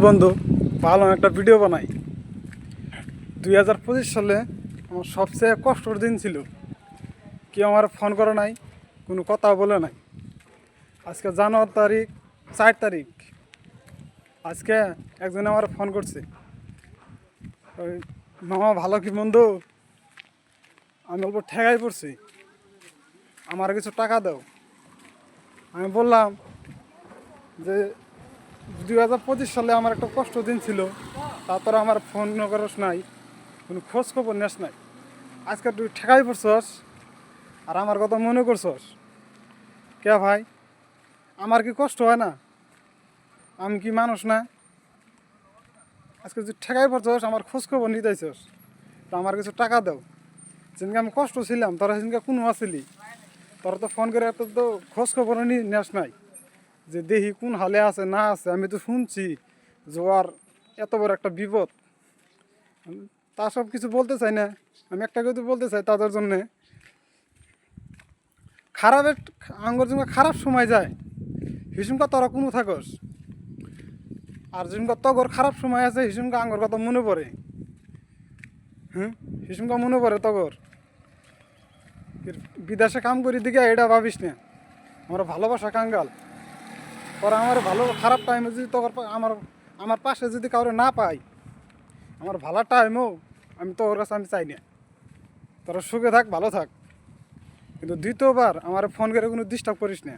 বন্ধু, ভালো একটা ভিডিও বানাই। 2025 সালে আমার সবচেয়ে কষ্টের দিন ছিল। কেউ আমার ফোন করে নাই, কোনো কথা বলে নাই। আজকে জানুয়ারি তারিখ 4 তারিখ। আজকে একজনে আমার ফোন করছে, ওই মামা ভালো কি বন্ধু, আমি অল্প ঠেকাই পড়ছি, আমার কিছু টাকা দাও। আমি বললাম যে 2025 সালে আমার একটা কষ্ট দিন ছিল, তারপরে আমার ফোন করাস নাই, কোনো খোঁজ খবর নেস নাই। আজকে তুই ঠেকাই পড়ছস আর আমার কথা মনে করছস। কে ভাই, আমার কি কষ্ট হয় না? আমি কি মানুষ না? আজকে তুই ঠেকাই পড়ছস, আমার খোঁজ খবর নিতেছস, তো আমার কিছু টাকা দাও। যেদিনকে আমি কষ্ট ছিলাম তোরা সেদিনকে কোনো আসিলি, তোরা তো ফোন করে এত তো খোঁজ খবর নেস নাই যে দেখি কোন হালে আছে না আছে। আমি তো শুনছি যে ওর এত বড় একটা বিপদ। তা সব কিছু বলতে চাই না, আমি একটা কথা বলতে চাই তাদের জন্যে। খারাপের আঙ্গর জন্য খারাপ সময় যায়, হিসুমকা তোরা কোনো থাকস, আর যেমকা তগর খারাপ সময় আছে হিসুমকা আঙ্গর কথা মনে পড়ে। হিসুমকা মনে পড়ে তগর। বিদেশে কাম করি দিকে এটা ভাবিস না, আমার ভালোবাসা কাঙ্গাল। তোরা আমার ভালো খারাপ টাইমে যদি তগর আমার আমার পাশে যদি কাউরে না পাই, আমার ভালো টাইমও আমি তোর কাছে আমি চাই না। তোরা সুখে থাক, ভালো থাক, কিন্তু দ্বিতীয়বার আমার ফোন করে কোনো ডিস্টার্ব করিস না।